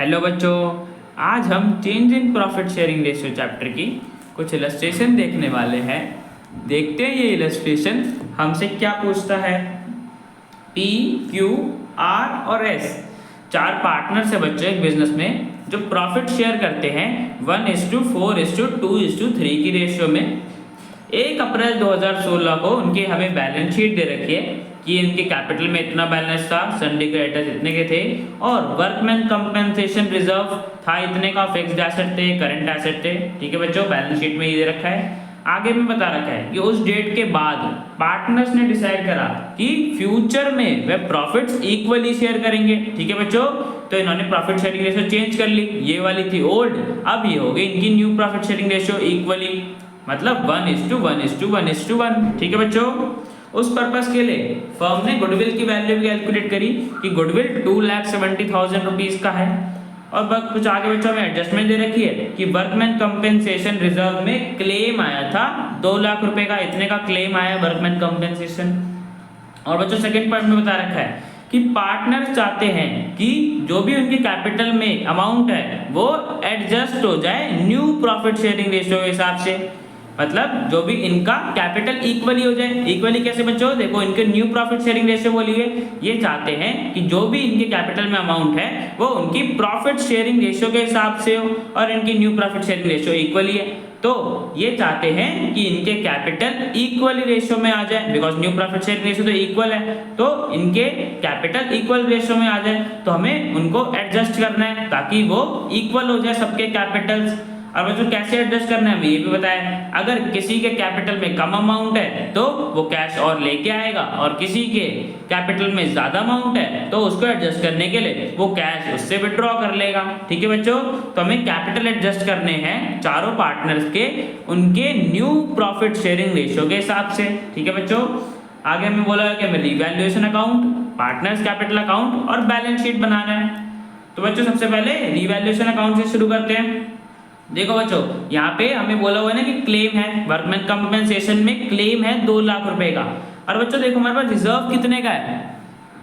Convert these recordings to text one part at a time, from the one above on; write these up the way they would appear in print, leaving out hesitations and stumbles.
Hello बच्चों, आज हम change in profit sharing ratio chapter की कुछ इलस्ट्रेशन देखने वाले हैं। देखते हैं ये इलस्ट्रेशन हमसे क्या पूछता है। P, Q, R और S चार पार्टनर्स है बच्चों एक बिजनेस में जो प्रॉफिट शेयर करते हैं 1:4:2:3 की रेशियो में। 1 अप्रैल 2016 को उनके हमें बैलेंस शीट दे रखी है कि इनके कैपिटल में इतना बैलेंस था, सन्डे क्रेडिटर्स इतने के थे और वर्कमैन कंपनसेशन रिजर्व था इतने का, फिक्स्ड एसेट थे, करंट एसेट थे। ठीक है बच्चों, बैलेंस शीट में ये दे रखा है। आगे में बता रखा है कि उस डेट के बाद पार्टनर्स ने डिसाइड करा कि फ्यूचर में वे प्रॉफिट्स इक्वली शेयर करेंगे। ठीक है बच्चों, तो इन्होंने प्रॉफिट शेयरिंग रेशियो चेंज कर ली। ये वाली थी ओल्ड, अब ये हो गई इनकी new profit sharing ratio equally, मतलब 1:1:1:1। ठीक है बच्चों, उस पर्पस के लिए फर्म ने गुडविल की वैल्यू भी कैलकुलेट करी कि गुडविल 2,70,000 रुपीज का है। और कुछ आगे बच्चों में एडजस्टमेंट दे रखी है कि वर्कमैन कंपेंसेशन रिजर्व में क्लेम आया था 2 लाख रुपए का, इतने का क्लेम आया वर्कमैन कंपेंसेशन। और बच्चों सेकंड पॉइंट में बता रखा है कि पार्टनर चाहते हैं कि जो भी उनके कैपिटल में अमाउंट है वो एडजस्ट हो जाए न्यू प्रॉफिट शेयरिंग रेशियो के हिसाब से, मतलब जो भी इनका कैपिटल इक्वली हो जाए। इक्वली कैसे बच्चों, देखो इनके न्यू प्रॉफिट शेयरिंग रेशियो बोली हुई है, ये चाहते हैं कि जो भी इनके कैपिटल में अमाउंट है वो उनकी प्रॉफिट शेयरिंग रेशियो के हिसाब से हो और इनकी new profit sharing ratio equally है। तो ये चाहते हैं कि इनके कैपिटल इक्वली रेशियो में आ जाए, because new profit sharing ratio तो इक्वल है, तो इनके कैपिटल इक्वल रेशियो में आ जाए। तो हमें उनको एडजस्ट करना है ताकि वो इक्वल हो जाए सबके कैपिटल्स। और बच्चों कैसे एडजस्ट करना है हमें ये भी बताया। अगर किसी के कैपिटल में कम अमाउंट है तो वो कैश और लेके आएगा, और किसी के कैपिटल में ज्यादा अमाउंट है तो उसको एडजस्ट करने के लिए वो कैश उससे विड्रॉ कर लेगा। ठीक है बच्चों, तो हमें कैपिटल एडजस्ट करने हैं चारों पार्टनर्स के उनके न्यू प्रॉफिट शेयरिंग रेशियो के हिसाब से। ठीक है बच्चों, आगे हमें बोला कि हमें revaluation account, partners capital account और बैलेंस शीट बनाना है। तो बच्चों सबसे पहले रिवैल्यूएशन अकाउंट से शुरू करते हैं। देखो बच्चों, यहाँ पे हमें बोला हुआ है ना कि क्लेम है, वर्कमैन कंपनसेशन में क्लेम है 2 लाख रुपए का। और बच्चों देखो हमारे पास रिजर्व कितने का है,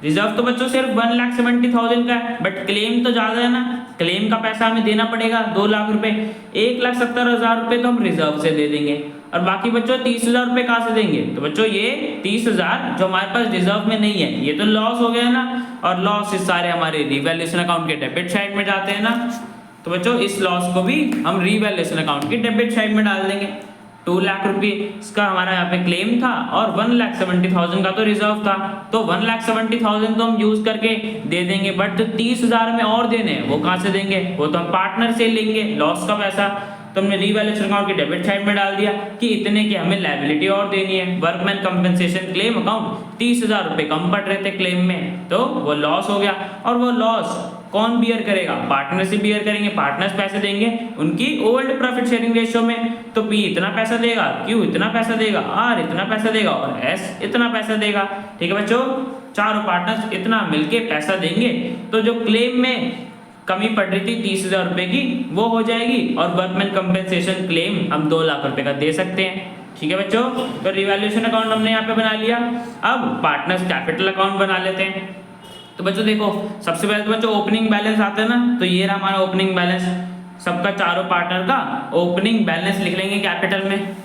रिजर्व तो बच्चों सिर्फ 1,70,000 का है, बट क्लेम तो ज्यादा है ना। क्लेम का पैसा हमें देना पड़ेगा 2 लाख रुपए, 1,70,000 रुपए तो हम रिजर्व से दे देंगे और बाकी बच्चों 30,000 रुपए कहाँ से देंगे। तो बच्चों ये 30,000 जो हमारे पास रिजर्व में नहीं है ये तो लॉस हो गया ना, और लॉस सारे हमारे रिवैल्यूएशन अकाउंट के डेबिट साइड में जाते हैं ना। तो बच्चों इस लॉस को भी हम रिवैल्यूएशन अकाउंट की डेबिट साइड में डाल देंगे। 2 लाख रुपए इसका हमारा यहाँ पे क्लेम था और 1,70,000 का तो रिजर्व था, तो 1,70,000 तो हम यूज करके दे देंगे, बट जो 30,000 में और देने वो कहाँ से देंगे, वो तो हम पार्टनर से लेंगे लॉस का पैसा। तो हमने रिवैल्यूएशन अकाउंट की डेबिट साइड में डाल दिया कि इतने की हमें लायबिलिटी और देनी है। वर्कमैन कंपनसेशन क्लेम अकाउंट 30,000 रुपए कम पड़ रहे थे क्लेम में, तो वो लॉस हो गया। और वो लॉस कौन बियर करेगा, पार्टनर से बियर करेंगे, पार्टनर्स पैसे देंगे उनकी ओल्ड प्रॉफिट शेयरिंग रेशियो में। तो P इतना पैसा देगा, Q इतना पैसा देगा, R इतना पैसा देगा और S इतना पैसा देगा। ठीक है बच्चों, चारों पार्टनर्स इतना मिलके पैसा देंगे तो जो क्लेम में कमी पड़ रही थी 30,000 रुपए की वो हो जाएगी, और वर्कमैन कंपनसेशन क्लेम हम 2 लाख रुपए का दे सकते हैं। ठीक है बच्चों, तो रिवैल्यूएशन अकाउंट हमने यहाँ पे बना लिया। अब पार्टनर्स कैपिटल अकाउंट बना लेते हैं। तो बच्चों देखो सबसे पहले तो बच्चों ओपनिंग बैलेंस आता है ना, तो ये रहा हमारा ओपनिंग बैलेंस, सबका चारों पार्टनर का ओपनिंग बैलेंस लिख लेंगे कैपिटल में।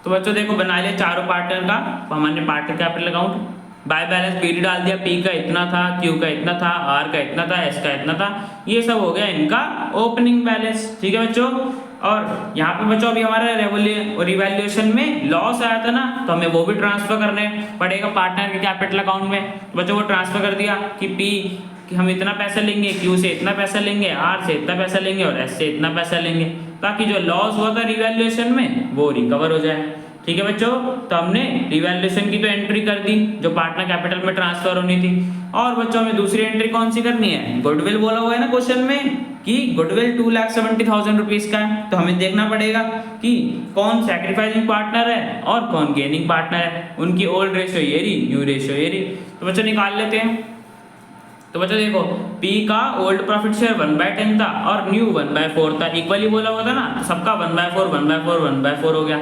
तो बच्चों देखो बना लिया चारों पार्टनर का, तो हमने partner capital account by balance period डाल दिया, P का इतना था, Q का इतना था, R का इतना था, S का इतना था, ये सब हो गया इनका ओपनिंग बैलेंस। ठीक है बच्चों, और यहाँ पे बच्चों अभी हमारा रिवैल्यूएशन में लॉस आया था ना, तो हमें वो भी ट्रांसफर करने पड़ेगा पार्टनर के कैपिटल अकाउंट में। तो बच्चों वो ट्रांसफर कर दिया कि P कि हम इतना पैसा लेंगे, Q से इतना पैसा लेंगे, R से इतना पैसा लेंगे और S से इतना पैसा लेंगे, ताकि जो लॉस हुआ था रिवैल्यूएशन में वो रिकवर हो जाए। ठीक है बच्चों, तो हमने रिवैल्यूएशन की तो एंट्री कर दी जो पार्टनर कैपिटल में ट्रांसफर होनी थी। और बच्चों हमें दूसरी एंट्री कौन सी करनी है, गुडविल बोला हुआ है ना क्वेश्चन में कि गुडविल 2,70,000 रुपीज का है, तो हमें देखना पड़ेगा कि कौन सैक्रिफाइसिंग पार्टनर है और कौन गेनिंग पार्टनर है, उनकी ओल्ड रेशियो ये रही, न्यू रेशियो ये रही। तो बच्चों निकाल लेते हैं। तो बच्चों देखो P का ओल्ड प्रॉफिट शेयर 1/10 था और न्यू 1/4 था, इक्वली बोला हुआ था ना, तो सबका 1/4 1/4 1/4 हो गया।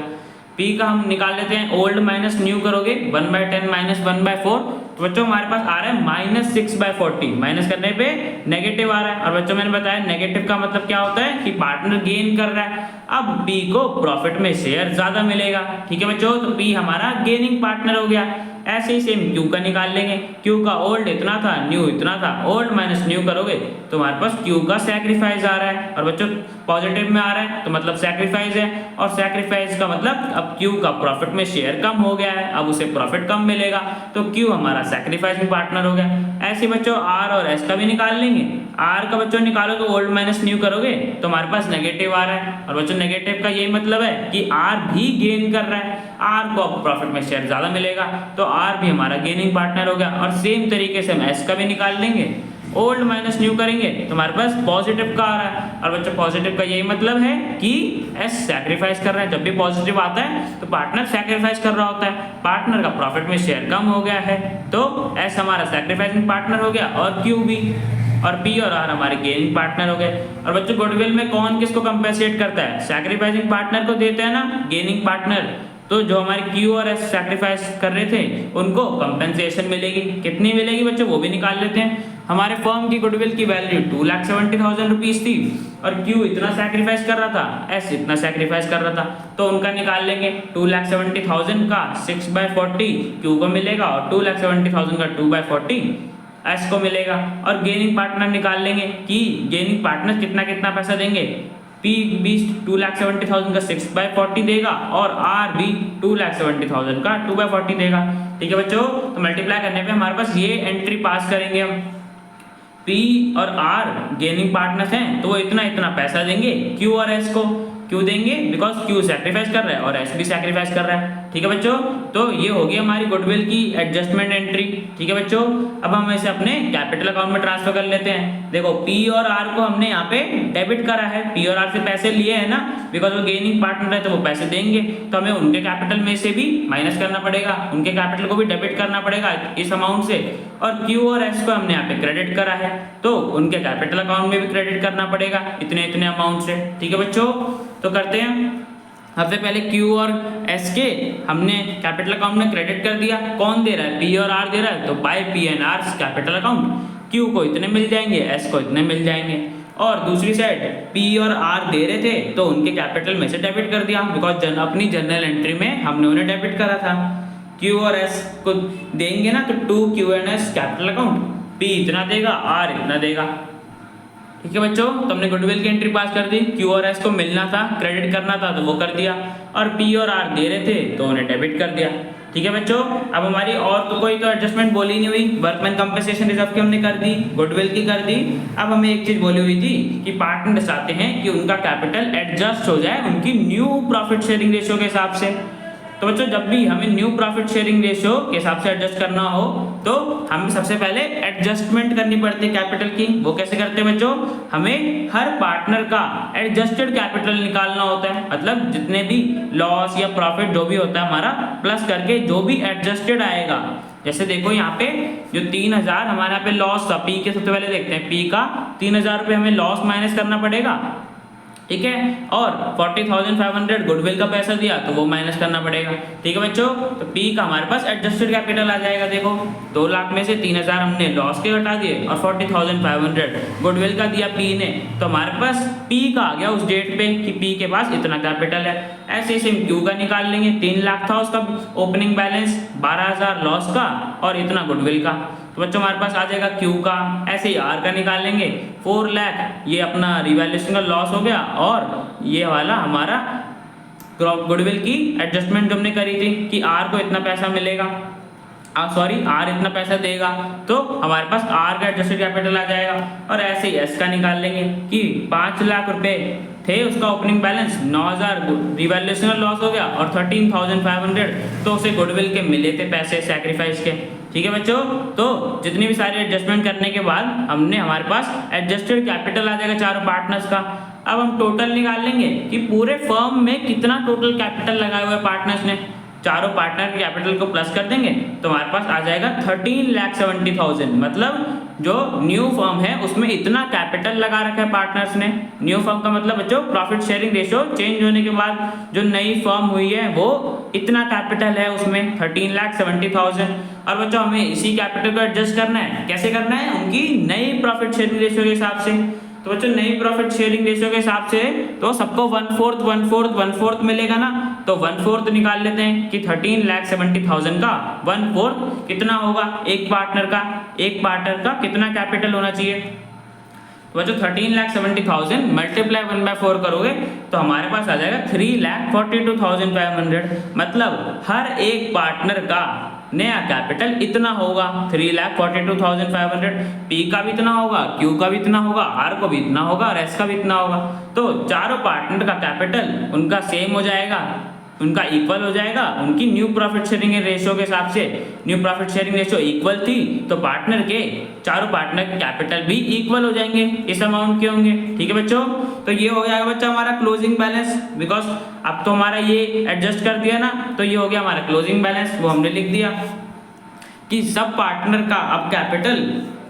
P का हम निकाल लेते हैं, ओल्ड माइनस न्यू करोगे 1/10 - 1/4 तो बच्चों हमारे पास आ रहा है -6/40, माइनस करने पे नेगेटिव आ रहा है। और बच्चों मैंने बताया नेगेटिव का मतलब क्या होता है कि पार्टनर गेन कर रहा है। अब P को प्रॉफिट में शेयर ज्यादा मिलेगा, ठीक है बच्चों, तो P हमारा गेनिंग पार्टनर हो गया। ऐसे ही सेम Q का निकाल लेंगे। Q का ओल्ड इतना था, न्यू इतना था, ओल्ड माइनस न्यू करोगे तो हमारे पास Q का सैक्रिफाइस आ रहा है। और बच्चों पॉजिटिव में आ रहा है तो मतलब सैक्रिफाइस है, और सैक्रिफाइस का मतलब अब Q का प्रॉफिट में शेयर कम हो गया है, अब उसे प्रॉफिट कम मिलेगा, तो Q हमारा सैक्रिफाइसिंग पार्टनर हो गया। ऐसे बच्चों R और S का भी निकाल लेंगे। R का बच्चों निकालो तो ओल्ड माइनस न्यू करोगे तो हमारे पास नेगेटिव आ रहा है, और बच्चों नेगेटिव का यही मतलब है कि R भी गेन कर रहा है, R को अब प्रॉफिट में शेयर ज्यादा मिलेगा, तो R भी हमारा गेनिंग पार्टनर हो गया। और सेम तरीके से हम S का भी निकाल लेंगे। ओल्ड माइनस न्यू करेंगे तो हमारे पास पॉजिटिव का आ रहा है, और बच्चों पॉजिटिव का यही मतलब है कि S सैक्रिफाइस कर रहा है। जब भी पॉजिटिव आता है तो पार्टनर सैक्रिफाइस कर रहा होता है, पार्टनर का प्रॉफिट में शेयर कम हो गया है, तो S हमारा सैक्रिफाइसिंग पार्टनर हो गया और Q भी, और P और R हमारे गेनिंग पार्टनर हो गए। और बच्चों गुडविल में कौन किसको कंपेंसेट करता है? सैक्रिफाइसिंग पार्टनर को देते हैं ना गेनिंग पार्टनर, तो जो हमारे Q और S सैक्रिफाइस कर रहे थे उनको कंपेंसेशन मिलेगी। कितनी मिलेगी बच्चों वो भी निकाल लेते हैं। हमारे फर्म की गुडविल की वैल्यू 2,70,000 रुपीज थी, और Q इतना सैक्रिफाइस कर रहा था, S इतना सैक्रिफाइस कर रहा था, तो उनका निकाल लेंगे। 2,70,000 का 6/40 Q को मिलेगा, और 2,70,000 का 2/40 S को मिलेगा। और गेनिंग पार्टनर निकाल लेंगे कि गेनिंग पार्टनर कितना कितना पैसा देंगे। P भी 2,70,000 का 6/40 देगा, और R भी 2,70,000 का 2/40 देगा। ठीक है बच्चों, तो मल्टीप्लाई करने पे हमारे पास ये एंट्री पास करेंगे हम। P और R गेनिंग पार्टनर्स हैं तो वो इतना इतना पैसा देंगे Q और S को। क्यों देंगे? बिकॉज Q सैक्रिफाइस कर रहा है और S भी सैक्रिफाइस कर रहा है। ठीक है बच्चों, तो ये होगी हमारी गुडविल की एडजस्टमेंट एंट्री। ठीक है बच्चों, अब हम इसे अपने कैपिटल अकाउंट में ट्रांसफर कर लेते हैं। देखो P और R को हमने यहाँ पे डेबिट करा है, P और R से पैसे लिए हैं ना, बिकॉज वो गेनिंग पार्टनर है तो वो पैसे देंगे, तो हमें उनके कैपिटल में से भी माइनस करना पड़ेगा, उनके कैपिटल को भी डेबिट करना पड़ेगा इस अमाउंट से। और Q और S को हमने यहाँ पे क्रेडिट करा है तो उनके कैपिटल अकाउंट में भी क्रेडिट करना पड़ेगा इतने इतने अमाउंट से। ठीक है बच्चों, तो करते हैं। सबसे पहले Q और S के हमने कैपिटल अकाउंट में क्रेडिट कर दिया। कौन दे रहा है? P और R दे रहा है, तो by P and R capital account Q को इतने मिल जाएंगे, S को इतने मिल जाएंगे। और दूसरी साइड P और R दे रहे थे तो उनके कैपिटल में से डेबिट कर दिया, बिकॉज अपनी जनरल एंट्री में हमने उन्हें डेबिट करा था। Q और S को देंगे ना तो 2Q and S capital account, P इतना देगा, R इतना देगा। ठीक है बच्चों, तो हमने गुडविल की एंट्री पास कर दी। Q और S को मिलना था, क्रेडिट करना था तो वो कर दिया, और P और R दे रहे थे तो उन्हें डेबिट कर दिया। ठीक है बच्चों, अब हमारी और तो कोई तो एडजस्टमेंट बोली नहीं हुई। वर्कमैन कंपनसेशन रिजर्व की हमने कर दी, गुडविल की कर दी। अब हमें एक चीज बोली हुई थी कि पार्टनर चाहते हैं कि उनका कैपिटल एडजस्ट हो जाए उनकी न्यू प्रॉफिट शेयरिंग रेशियो के हिसाब से। तो बच्चों जब भी हमें न्यू प्रॉफिट शेयरिंग रेशियो के हिसाब से एडजस्ट करना हो तो हमें सबसे पहले एडजस्टमेंट करनी पड़ती है कैपिटल की। वो कैसे करते हैं बच्चों? हमें हर पार्टनर का एडजस्टेड कैपिटल निकालना होता है, मतलब जितने भी लॉस या प्रॉफिट जो भी होता है हमारा प्लस करके जो भी एडजस्टेड आएगा। जैसे देखो यहाँ पे जो 3,000 हमारे यहाँ पे लॉस था, P के सबसे पहले देखते हैं, P का 3,000 रुपये हमें लॉस माइनस करना पड़ेगा। ठीक है, और 40,500 गुडविल का पैसा दिया तो वो माइनस करना पड़ेगा। ठीक है बच्चों, तो P का हमारे पास एडजस्टेड कैपिटल आ जाएगा। देखो 2 लाख में से 3,000 हमने लॉस के घटा दिए और 40,500 गुडविल का दिया P ने, तो हमारे पास P का आ गया उस डेट पे कि P के पास इतना कैपिटल है। ऐसे ही हम Q का निकाल लेंगे। 3 लाख था उसका ओपनिंग बैलेंस, 12,000 लॉस का और इतना गुडविल का, तो बच्चों हमारे पास आ जाएगा Q का। ऐसे ही R का निकाल लेंगे। 4 लाख ये अपना रिवैल्यूएशन का लॉस हो गया, और ये वाला हमारा गुडविल की एडजस्टमेंट जो हमने करी थी कि R को इतना पैसा मिलेगा, R इतना पैसा देगा, तो हमारे पास R का एडजस्टेड कैपिटल आ जाएगा। और ऐसे ही S का निकाल लेंगे कि 5 लाख रुपए थे उसका ओपनिंग बैलेंस, 9,000 रिवैल्यूएशन लॉस हो गया और 13,500 तो उसे गुडविल के मिले थे पैसे सैक्रिफाइस के। ठीक है बच्चों, तो जितनी भी सारी एडजस्टमेंट करने के बाद हमने हमारे पास एडजस्टेड कैपिटल आ जाएगा चारों पार्टनर्स का। अब हम टोटल निकाल लेंगे कि पूरे फर्म में कितना टोटल कैपिटल लगाया हुआ है पार्टनर्स ने। चारों पार्टनर के कैपिटल को प्लस कर देंगे तो हमारे पास आ जाएगा 13,70,000, मतलब जो न्यू फर्म है उसमें इतना कैपिटल लगा रखा है पार्टनर्स ने। न्यू फर्म का मतलब बच्चों प्रॉफिट शेयरिंग रेशियो चेंज होने के बाद जो नई फर्म हुई है वो इतना कैपिटल है उसमें 13,70,000। और बच्चों हमें इसी कैपिटल को एडजस्ट करना है। कैसे करना है? उनकी नई प्रॉफिट शेयरिंग रेशियो के हिसाब से। तो बच्चों नई प्रॉफिट शेयरिंग रेशियो के हिसाब से तो सबको 1/4 मिलेगा ना, तो 1/4 निकाल लेते हैं कि 13,70,000 का 1/4 कितना होगा? एक पार्टनर का कितना कैपिटल होना चाहिए? तो बच्चों 13,70,000 मल्टीप्लाई 1/4 करोगे तो हमारे पास आ जाएगा 3,42,500। मतलब हर एक पार्टनर का नया कैपिटल इतना होगा 3,42,500। पी का भी इतना होगा, क्यू का भी इतना होगा, आर को भी इतना होगा और एस का भी इतना होगा। तो चारों पार्टनर का कैपिटल उनका सेम हो जाएगा, उनका इक्वल हो जाएगा। उनकी न्यू प्रॉफिट शेयरिंग रेशियो के हिसाब से new profit sharing ratio equal थी तो पार्टनर के चारों पार्टनर के कैपिटल भी इक्वल हो जाएंगे इस अमाउंट के होंगे। ठीक है बच्चों, तो ये हो जाएगा बच्चा हमारा क्लोजिंग बैलेंस। बिकॉज अब तो हमारा ये एडजस्ट कर दिया ना, तो ये हो गया हमारा क्लोजिंग बैलेंस। वो हमने लिख दिया कि सब पार्टनर का अब कैपिटल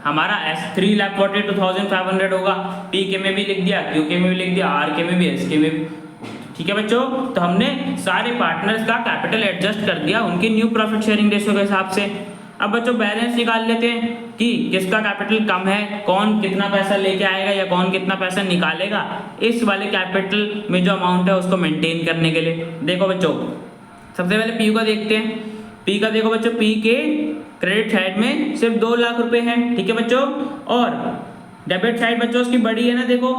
हमारा 3,42,500 होगा। पी के में भी लिख दिया, क्यू के में भी लिख दिया, आर के में भी, एस के में भी। ठीक है बच्चों, तो हमने सारे पार्टनर्स का कैपिटल एडजस्ट कर दिया उनकी न्यू प्रॉफिट शेयरिंग रेशियो के हिसाब से। अब बच्चों बैलेंस निकाल लेते हैं कि किसका कैपिटल कम है, कौन कितना पैसा लेके आएगा या कौन कितना पैसा निकालेगा इस वाले कैपिटल में जो अमाउंट है उसको मेंटेन करने के लिए। देखो बच्चों सबसे पहले पी का देखते हैं। पी का देखो बच्चों, पी के क्रेडिट साइड में सिर्फ 2 लाख रुपए हैं। ठीक है बच्चों, और डेबिट साइड बच्चों उसकी बड़ी है ना, देखो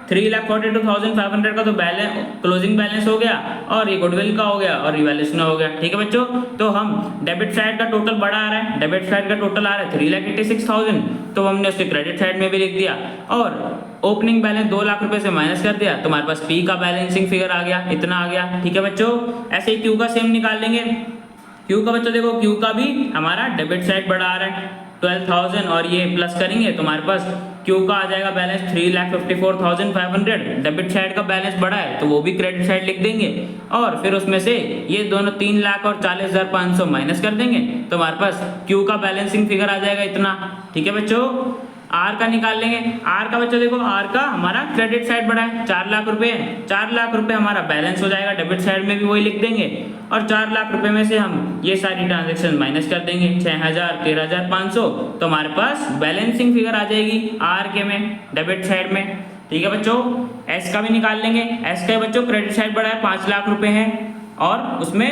3,42,500 का तो बैलेंस क्लोजिंग बैलेंस हो गया और ये गुडविल का हो गया और रिवैल्यूएशन हो गया। ठीक है बच्चों, तो हम डेबिट साइड का टोटल बड़ा आ रहा है, डेबिट साइड का टोटल आ रहा है 3,86,000, तो हमने उसके क्रेडिट साइड में भी लिख दिया और ओपनिंग बैलेंस 2 लाख रुपए से माइनस कर दिया तो हमारे पास पी का बैलेंसिंग फिगर आ गया, इतना आ गया। ठीक है बच्चों, ऐसे ही क्यू का सेम निकाल लेंगे। क्यू का बच्चों देखो, क्यू का भी हमारा डेबिट साइड बड़ा आ रहा है 12,000 और ये प्लस करेंगे तो हमारे पास क्यू का आ जाएगा बैलेंस 3,54,500। डेबिट साइड का बैलेंस बड़ा है तो वो भी क्रेडिट साइड लिख देंगे और फिर उसमें से ये दोनों 3,40,500 माइनस कर देंगे तो हमारे पास क्यू का बैलेंसिंग फिगर आ जाएगा इतना। ठीक है बच्चों, आर का निकाल लेंगे। आर का बच्चों देखो, आर का हमारा क्रेडिट साइड बड़ा है 4 लाख रुपए, 4 लाख रुपए हमारा बैलेंस हो जाएगा, डेबिट साइड में भी वही लिख देंगे और 4 लाख रुपए में से हम ये सारी ट्रांजेक्शन माइनस कर देंगे 6,000, 13,500, तो हमारे पास बैलेंसिंग फिगर आ जाएगी आर के में डेबिट साइड में। ठीक है बच्चों, एस का भी निकाल लेंगे। एस का बच्चों क्रेडिट साइड बड़ा है 5 लाख रुपए है और उसमें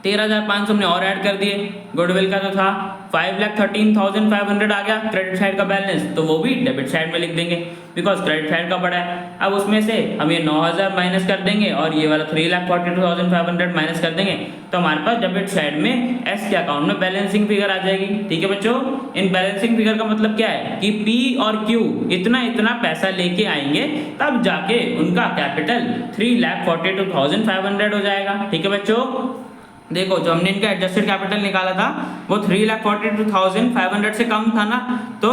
13,500 हमने और ऐड कर दिए। गुडविल का तो था 5,13,500 आ गया क्रेडिट साइड का बैलेंस, तो वो भी डेबिट साइड में लिख देंगे बिकॉज क्रेडिट साइड का बड़ा है। अब उसमें से हम ये 9,000 माइनस कर देंगे और ये वाला 3,42,500 माइनस कर देंगे तो हमारे पास डेबिट साइड में एस के अकाउंट में बैलेंसिंग फिगर आ जाएगी। ठीक है बच्चों, इन बैलेंसिंग फिगर का मतलब क्या है कि पी और क्यू इतना इतना पैसा लेके आएंगे तब जाके उनका कैपिटल 3,42,500 हो जाएगा। ठीक है बच्चों, देखो जो हमने इनका एडजस्टेड कैपिटल निकाला था वो 3,42,500 से कम था ना, तो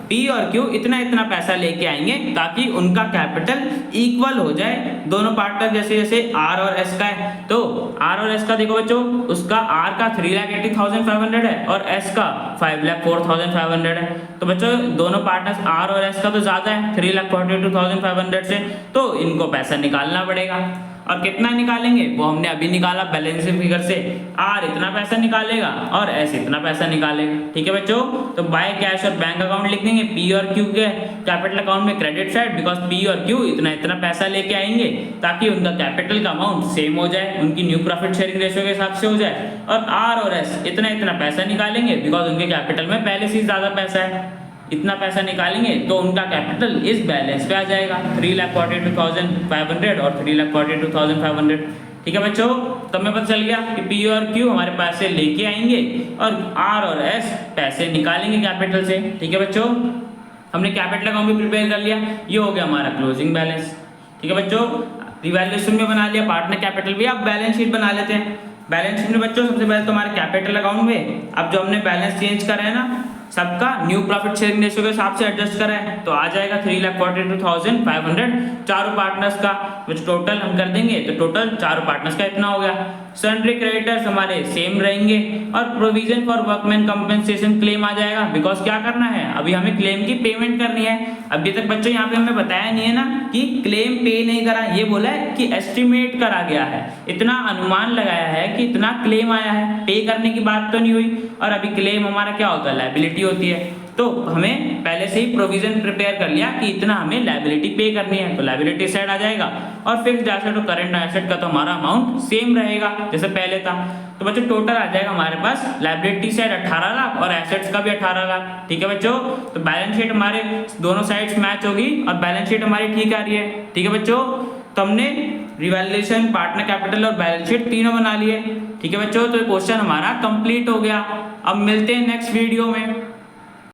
पी और क्यू इतना इतना पैसा लेके आएंगे ताकि उनका कैपिटल इक्वल हो जाए दोनों पार्टनर जैसे जैसे आर और एस का है। तो आर और एस का देखो बच्चों, उसका आर का 3,80,500 है और एस का 5,04,500 है। तो बच्चों दोनों पार्टनर्स आर और एस का तो ज्यादा है 3,42,500 से, तो इनको पैसा निकालना पड़ेगा। और कितना निकालेंगे वो हमने अभी निकाला बैलेंसिंग फिगर से, आर इतना पैसा निकालेगा और एस इतना पैसा निकालेगा। ठीक है बच्चों, तो बाय कैश और बैंक अकाउंट लिख देंगे पी और क्यू के कैपिटल अकाउंट में क्रेडिट साइड, बिकॉज पी और क्यू इतना इतना पैसा लेके आएंगे ताकि उनका कैपिटल का अमाउंट सेम हो जाए, उनकी न्यू प्रॉफिट शेयरिंग रेशियो के हिसाब से हो जाए। और आर और एस इतना इतना पैसा निकालेंगे बिकॉज उनके कैपिटल में पहले से ज्यादा पैसा है, इतना पैसा निकालेंगे तो उनका कैपिटल इस बैलेंस पे आ जाएगा 3,42,500 और 3,42,500। ठीक है बच्चों, तो हमें पता चल गया कि पी और क्यू हमारे पैसे लेके आएंगे और आर और एस पैसे निकालेंगे कैपिटल से। ठीक है बच्चों, हमने कैपिटल अकाउंट भी प्रिपेयर कर लिया, ये हो गया हमारा क्लोजिंग बैलेंस। ठीक है बच्चों, रिवैल्यूएशन में बना लिया, पार्टनर कैपिटल भी, अब बैलेंस शीट बना लेते हैं। बैलेंस शीट में बच्चों सबसे पहले तो हमारे कैपिटल अकाउंट में अब जो हमने बैलेंस चेंज करा है ना, सबका न्यू प्रॉफिट शेयरिंग रेशियो के हिसाब से एडजस्ट करा है तो आ जाएगा 3,42,500 चारों पार्टनर्स का, विच टोटल हम कर देंगे तो टोटल चारों पार्टनर्स का इतना हो गया। सन्ड्री क्रेडिटर्स हमारे सेम रहेंगे और provision for workman compensation claim आ जाएगा, बिकॉज क्या करना है, अभी हमें क्लेम की पेमेंट करनी है। अभी तक बच्चों यहाँ पे हमें बताया नहीं है ना कि क्लेम पे नहीं करा, ये बोला है कि एस्टिमेट करा गया है, इतना अनुमान लगाया है कि इतना क्लेम आया है, पे करने की बात तो नहीं हुई। और अभी क्लेम हमारा क्या होता है, लायबिलिटी होती है, तो हमें पहले से ही प्रोविजन प्रिपेयर कर लिया कि इतना हमें लायबिलिटी पे करनी है, तो लायबिलिटी साइड आ जाएगा। और फिक्स्ड एसेट और करंट एसेट का तो हमारा अमाउंट सेम रहेगा जैसे पहले था। तो बच्चों टोटल आ जाएगा हमारे पास लायबिलिटी साइड 18 लाख और एसेट्स का भी 18 लाख। ठीक है बच्चों, तो बैलेंस शीट हमारे दोनों साइड्स मैच होगी और बैलेंस शीट हमारी ठीक आ रही है। ठीक है बच्चों, तो हमने रिवैल्यूएशन, पार्टनर कैपिटल और बैलेंस शीट तीनों बना लिए। ठीक है बच्चों, तो क्वेश्चन हमारा कंप्लीट हो गया। अब मिलते हैं नेक्स्ट वीडियो में।